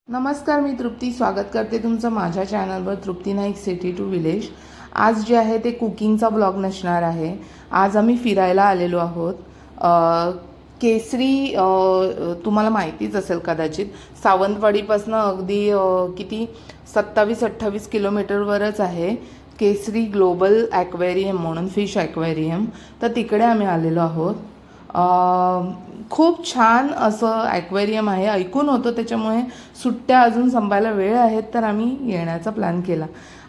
नमस्कार, मी तृप्ती स्वागत करते तुमचं माझ्या चॅनलवर तृप्ती नाईक सिटी टू विलेज। आज जे आहे ते कुकिंगचा ब्लॉग नसणार आहे। आज आम्ही फिरायला आलेलो आहोत। केसरी तुम्हाला माहितीच असेल कदाचित, सावंतवाडीपासून अगदी किती 27-28 किलोमीटरवरच आहे केसरी ग्लोबल ॲक्वेरियम म्हणून, फिश ॲक्वेरियम। तर तिकडे आम्ही आलेलो आहोत। खूप छान असं ॲक्वेरियम आहे, ऐकून होतं, त्याच्यामुळे सुट्ट्या अजून संपायला वेळ आहेत तर आम्ही येण्याचा प्लॅन केला।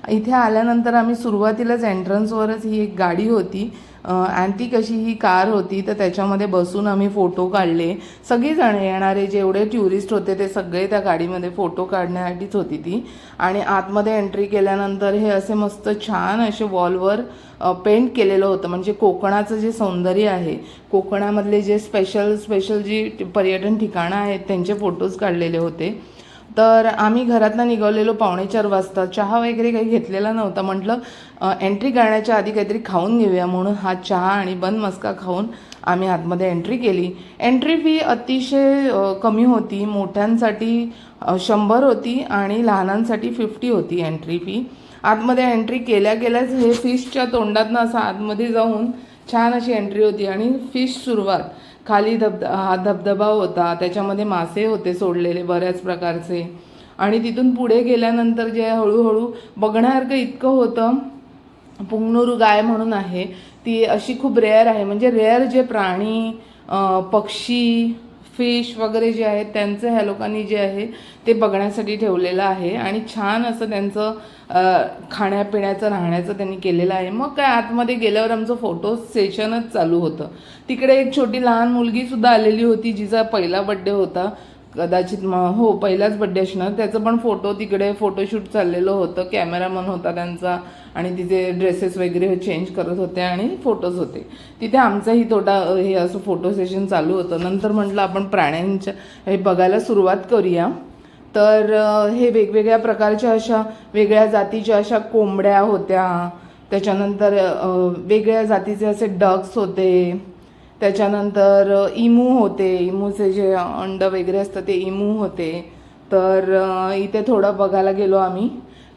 इथे आल्यानंतर आम्ही सुरुवातीलाच एंट्रन्सवरच ही एक गाडी होती, अँटिक अशी ही कार होती, तर त्याच्यामध्ये बसून आम्ही फोटो काढले। सगळेजण येणारे जेवढे टुरिस्ट होते ते सगळे त्या गाडीमध्ये फोटो काढण्यासाठीच होती ती। आणि आतमध्ये एंट्री केल्यानंतर हे असे मस्त छान असे वॉलवर पेंट केलेलं होतं, म्हणजे कोकणाचं जे सौंदर्य आहे, कोकणामधले जे स्पेशल जी पर्यटन ठिकाणं आहेत त्यांचे फोटोज काढलेले होते। तर आम्ही घरातनं निघालेलो 3:45 वाजता। चहा वगैरे काही घेतलेला नव्हता, म्हटलं एंट्री करण्याच्या आधी काहीतरी खाऊन घेऊया, म्हणून हा चहा आणि बन मस्का खाऊन आम्ही आतमध्ये एंट्री केली। एंट्री फी अतिशय कमी होती, मोठ्यांसाठी 100 होती आणि लहानांसाठी 50 होती एंट्री फी। आतमध्ये एंट्री केल्याच हे फिशच्या तोंडातनं असं आतमध्ये जाऊन छान अशी एंट्री होती आणि फिश सुरुवात खाली हा धबधबा होता, त्याच्यामध्ये मासे होते सोडलेले बऱ्याच प्रकारचे। आणि तिथून पुढे गेल्यानंतर जे हळूहळू बघण्यासारखं इतकं होतं। पुंगनुरू गाय म्हणून आहे, ती अशी खूप रेअर आहे, म्हणजे रेअर जे प्राणी, पक्षी, फिश वगैरे जे आहेत त्यांचं ह्या लोकांनी जे आहे ते बघण्यासाठी ठेवलेलं आहे। आणि छान असं त्यांचं खाण्यापिण्याचं राहण्याचं त्यांनी केलेलं आहे। मग काय आतमध्ये गेल्यावर आमचं फोटो सेशनच चालू होतं। तिकडे एक छोटी लहान मुलगीसुद्धा आलेली होती, जिचा पहिला बड्डे होता, कदाचित हो पहिलाच बड्डे असणार, त्याचं पण फोटो तिकडे फोटोशूट चाललेलं होतं। कॅमेरामन होता त्यांचा आणि तिथे ड्रेसेस वगैरे चेंज करत होते आणि फोटोज होते तिथे। आमचाही हे असं फोटो सेशन चालू होतं। नंतर म्हटलं आपण प्राण्यांच्या हे बघायला सुरुवात करूया। तर हे वेगवेगळ्या प्रकारच्या अशा वेगळ्या जातीच्या अशा कोंबड्या होत्या, त्याच्यानंतर वेगळ्या जातीचे असे डक्स होते, त्याच्यानंतर इमू होते, इमूचे जे अंड वगैरे असतं ते इमू होते। तर इथे थोडं बघायला गेलो आम्ही,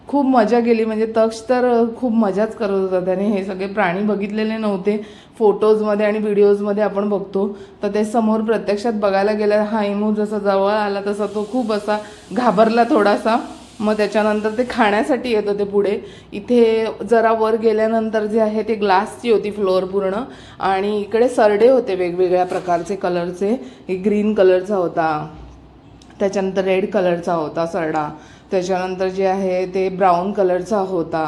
खूप मजा केली, म्हणजे तक्ष तर खूप मजाच करत होता त्याने। हे सगळे प्राणी बघितलेले नव्हते, फोटोजमध्ये आणि व्हिडिओजमध्ये आपण बघतो, तर ते समोर प्रत्यक्षात बघायला गेलं। हा इमू जसा जवळ आला तसा तो खूप असा घाबरला थोडासा। मग त्याच्यानंतर ते खाण्यासाठी येत होते पुढे। इथे जरा वर गेल्यानंतर जे आहे ते ग्लासची होती फ्लोअर पूर्ण, आणि इकडे सरडे होते वेगवेगळ्या प्रकारचे कलरचे। एक ग्रीन कलरचा होता, त्याच्यानंतर रेड कलरचा होता सरडा, त्याच्यानंतर जे आहे ते ब्राऊन कलरचा होता,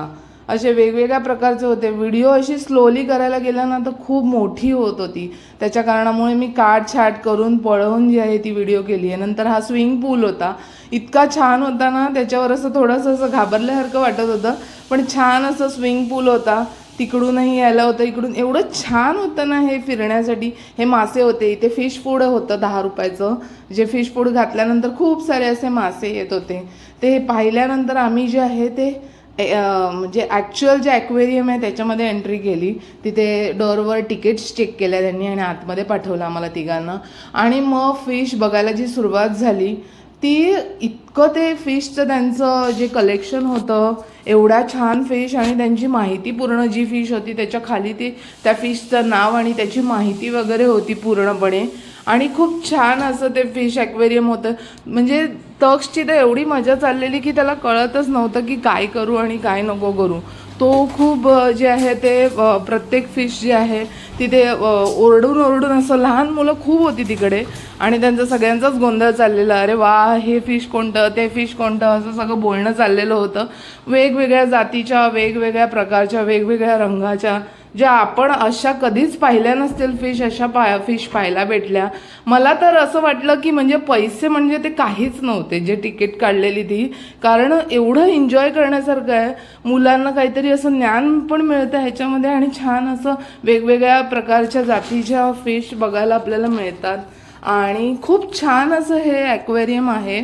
असे वेगवेगळ्या प्रकारचे होते। व्हिडिओ अशी स्लोली करायला गेला ना तर खूप मोठी होत होती, त्याच्या कारणामुळे मी काटछाट करून पळवून जी आहे ती व्हिडिओ केली आहे। नंतर हा स्विमिंग पूल होता, इतका छान होता ना, त्याच्यावर असं थोडंसं असं घाबरल्यासारखं वाटत होतं, पण छान असं स्विमिंग पूल होता। तिकडूनही यायला होतं, इकडून एवढं छान होतं ना हे फिरण्यासाठी। हे मासे होते, इथे फिश फूड होतं 10 रुपयाचं, जे फिश फूड घातल्यानंतर खूप सारे असे मासे येत होते। ते पाहिल्यानंतर आम्ही जे आहे ते म्हणजे ॲक्च्युअल जे ॲक्वेरियम आहे त्याच्यामध्ये एंट्री केली। तिथे डोअरवर तिकीट्स चेक केल्या त्यांनी आणि आतमध्ये पाठवलं आम्हाला तिघांना। आणि मग फिश बघायला जी सुरुवात झाली ती इतकं ते फिशचं त्यांचं जे कलेक्शन होतं, एवढ्या छान फिश आणि त्यांची माहिती पूर्ण जी फिश होती त्याच्या खाली ती त्या फिशचं नाव आणि त्याची माहिती वगैरे होती पूर्णपणे। आणि खूप छान असं ते फिश ॲक्वेरियम होतं, म्हणजे तक्षची तर एवढी मजा चाललेली की त्याला कळतच नव्हतं की काय करू आणि काय नको करू। तो खूप जे आहे ते प्रत्येक फिश जे आहे तिथे ओरडून असं, लहान मुलं खूप होती तिकडे आणि त्यांचं सगळ्यांचाच गोंधळ चाललेला, अरे वा हे फिश कोणतं, ते फिश कोणतं, असं सगळं बोलणं चाललेलं होतं। वेगवेगळ्या जातीच्या, वेगवेगळ्या प्रकारच्या, वेगवेगळ्या रंगाच्या, ज्या आपण अशा कधीच पाहिल्या नसतील फिश, अशा फिश पाहायला भेटल्या। मला तर असं वाटलं की म्हणजे पैसे म्हणजे ते काहीच नव्हते जे तिकीट काढलेली ती, कारण एवढं एन्जॉय करण्यासारखं आहे। मुलांना काहीतरी असं ज्ञान पण मिळतं ह्याच्यामध्ये आणि छान असं वेगवेगळ्या प्रकारच्या जातीच्या फिश बघायला आपल्याला मिळतात। आणि खूप छान असं हे ॲक्वेरियम आहे।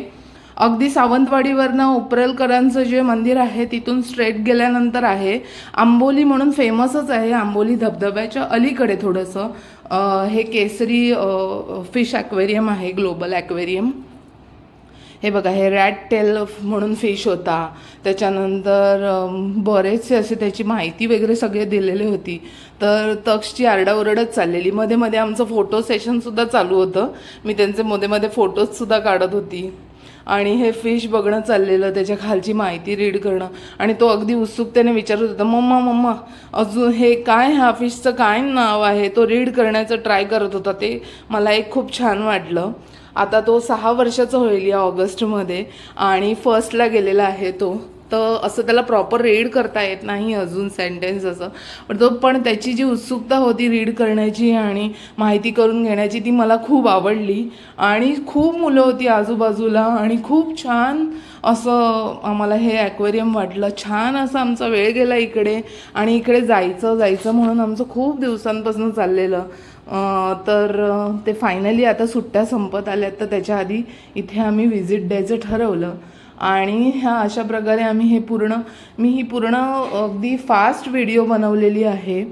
अगदी सावंतवाडीवरनं उपरलकरांचं जे मंदिर आहे तिथून स्ट्रेट गेल्यानंतर आहे आंबोली म्हणून फेमसच आहे, आंबोली धबधब्याच्या अलीकडे थोडंसं हे केसरी फिश ॲक्वेरियम आहे, ग्लोबल ॲक्वेरियम। हे बघा, हे रॅट टेल म्हणून फिश होता. त्याच्यानंतर बरेचसे असे त्याची माहिती वगैरे सगळे दिलेली होती. तर तक्षची आरडाओरडच चाललेली. मध्ये मध्ये आमचं फोटो सेशनसुद्धा चालू होतं. मी त्यांचे मध्ये मध्ये फोटोजसुद्धा काढत होती. आणि हे फिश बघणं चाललेलं, त्याच्या खालची माहिती रीड करणं. आणि तो अगदी उत्सुकतेने विचारत होता, मम्मा मम्मा अजून हे काय, ह्या फिशचं काय नाव आहे. तो रीड करण्याचं ट्राय करत होता. ते मला एक खूप छान वाटलं. आता तो 6 वर्षाचा होईल या ऑगस्टमध्ये आणि फर्स्टला गेलेला आहे तो. तर असं त्याला प्रॉपर रीड करता येत नाही अजून सेंटेन्स असं, पण त्याची जी उत्सुकता होती रीड करण्याची आणि माहिती करून घेण्याची ती मला खूप आवडली. आणि खूप मुलं होती आजूबाजूला आणि खूप छान असं आम्हाला हे ॲक्वेरियम वाटलं. छान असं आमचा वेळ गेला इकडे. आणि इकडे जायचं म्हणून आमचं खूप दिवसांपासून चाललेलं. तर ते फायनली आता सुट्ट्या संपत आल्यात, तर त्याच्या आधी इथे आम्ही व्हिजिट द्यायचं ठरवलं. आणि ह्या अशा प्रकारे मी ही पूर्ण अगदी फास्ट व्हिडिओ बनवलेली आहे.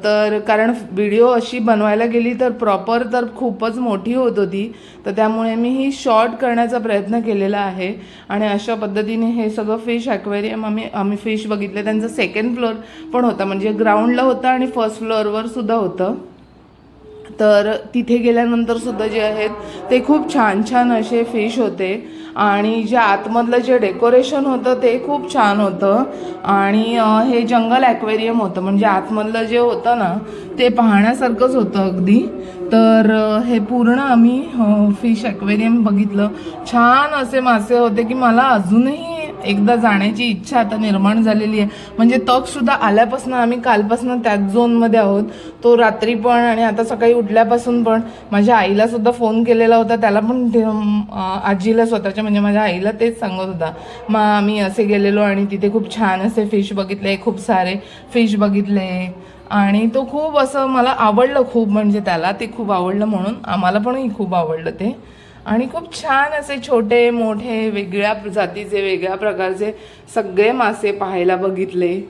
तर कारण व्हिडिओ अशी बनवायला गेली तर प्रॉपर तर खूपच मोठी होत होती. तर त्यामुळे मी ही शॉर्ट करण्याचा प्रयत्न केलेला आहे. आणि अशा पद्धतीने हे सगळं फिश ॲक्वेरियम आम्ही फिश बघितले. त्यांचा 2nd फ्लोअर पण होता, म्हणजे ग्राउंडला होता आणि 1st फ्लोअरवर सुद्धा होतं. तर तिथे गेल्यानंतर सुद्धा जे आहेत ते खूप छान छान असे फिश होते. आणि जे आतमधलं जे डेकोरेशन होतं ते खूप छान होतं. आणि हे जंगल ॲक्वेरियम होतं, म्हणजे आतमधलं जे होतं ना ते पाहण्यासारखंच होतं अगदी. तर हे पूर्ण आम्ही फिश ॲक्वेरियम बघितलं. छान असे मासे होते की मला अजूनही एकदा जाण्याची इच्छा आता निर्माण झालेली आहे. म्हणजे तकसुद्धा आल्यापासून आम्ही कालपासून त्याच झोनमध्ये आहोत. तो रात्री पण आणि आता सकाळी उठल्यापासून पण. माझ्या आईला सुद्धा फोन केलेला होता, त्याला पण आजीला स्वतःच्या म्हणजे माझ्या आईला तेच सांगत होता, मग आम्ही असे गेलेलो आणि तिथे खूप छान असे फिश बघितले, खूप सारे फिश बघितले. आणि तो खूप असं मला आवडलं खूप, म्हणजे त्याला ते खूप आवडलं म्हणून आम्हाला पणही खूप आवडलं ते. आणि खूप छान असे छोटे मोठे वेगळ्या जातीचे वेगळ्या प्रकारचे सगळे मासे पाहायला बघितले.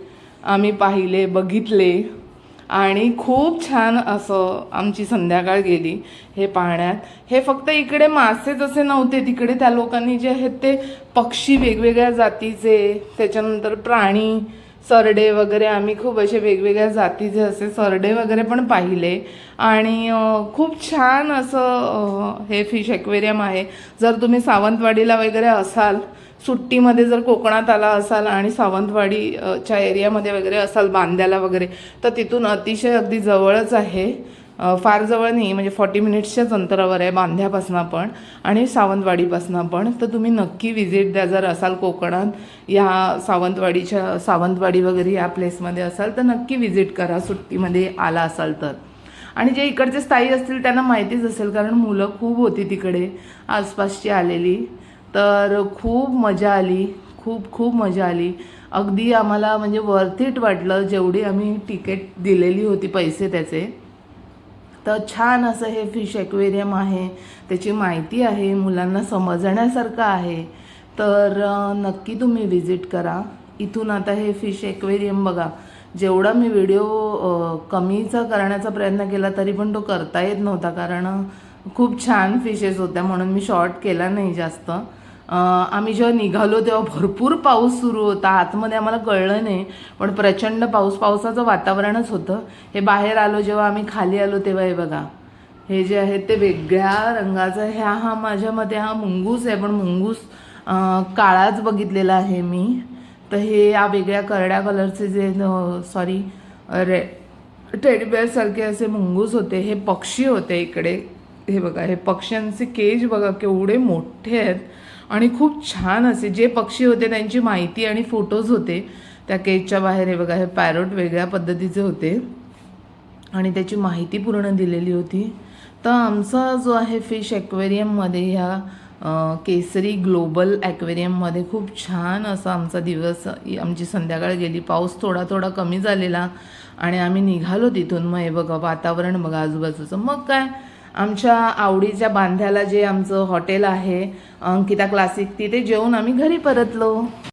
आणि खूप छान असं आमची संध्याकाळ गेली हे पाहण्यात. हे फक्त इकडे मासेच असे नव्हते, तिकडे त्या लोकांनी जे आहेत ते पक्षी वेगवेगळ्या जातीचे, त्याच्यानंतर प्राणी, सरडे वगैरे, आम्ही खूप असे वेगवेगळ्या जातीचे असे सरडे वगैरे पण पाहिले. आणि खूप छान असं हे फिश ॲक्वेरियम आहे. जर तुम्ही सावंतवाडीला वगैरे असाल, सुट्टीमध्ये जर कोकणात आला असाल आणि सावंतवाडीच्या एरियामध्ये वगैरे असाल, बांद्याला वगैरे, तर तिथून अतिशय अगदी जवळच आहे. फार जवळ नाही, म्हणजे 40 मिनिट्सच्याच अंतरावर आहे बांध्यापासून पण आणि सावंतवाडीपासून पण. तर तुम्ही नक्की व्हिजिट द्या जर असाल कोकणात या सावंतवाडी वगैरे या प्लेसमध्ये असाल तर नक्की व्हिजिट करा सुट्टीमध्ये आला असाल तर. आणि जे इकडचे स्थायी असतील त्यांना माहितीच असेल, कारण मुलं खूप होती तिकडे आसपासची आलेली. तर खूप मजा आली, खूप मजा आली. अगदी आम्हाला म्हणजे वर्थ इट वाटलं जेवढी आम्ही तिकीट दिलेली होती पैसे त्याचे. तर छान असं हे फिश ॲक्वेरियम आहे, त्याची माहिती आहे, मुलांना समजण्यासारखं आहे. तर नक्की तुम्ही व्हिजिट करा. इथून आता हे फिश ॲक्वेरियम बघा, जेवढा मी व्हिडिओ कमीचा करण्याचा प्रयत्न केला तरी पण तो करता येत नव्हता, कारण खूप छान फिशेस होत्या म्हणून मी शॉर्ट केला नाही जास्त. आम्ही जेव्हा निघालो तेव्हा भरपूर पाऊस सुरू होता. आतमध्ये आम्हाला कळलं नाही, पण प्रचंड पावसाचं वातावरणच होतं. हे बाहेर आलो जेव्हा आम्ही खाली आलो तेव्हा हे बघा, हे जे आहे ते वेगळ्या रंगाचं, हा माझ्या मते हा मुंगूस आहे, पण मुंगूस काळाच बघितलेला आहे मी. तर हे या वेगळ्या करड्या कलरचे जे टेडीबेअरसारखे असे मुंगूस होते. हे पक्षी होते इकडे. हे बघा, हे पक्ष्यांचे केज बघा केवढे मोठे आहेत आणि खूप छान असे जे पक्षी होते त्यांची माहिती आणि फोटोज होते त्या केजच्या बाहेर. हे बघा, हे पॅरोट वेगळ्या पद्धतीचे होते आणि त्याची माहिती पूर्ण दिलेली होती. तर आमचा जो आहे फिश ॲक्वेरियममध्ये ह्या केसरी ग्लोबल ॲक्वेरियममध्ये खूप छान असा आमचा दिवस, आमची संध्याकाळ गेली. पाऊस थोडा कमी झालेला आणि आम्ही निघालो तिथून. मग हे बघा वातावरण बघा आजूबाजूचं. मग काय, आमच्या आवडीच्या बांध्याला जे आमचं हॉटेल आहे अंकिता क्लासिक, तिथे जेवून आम्ही घरी परतलो.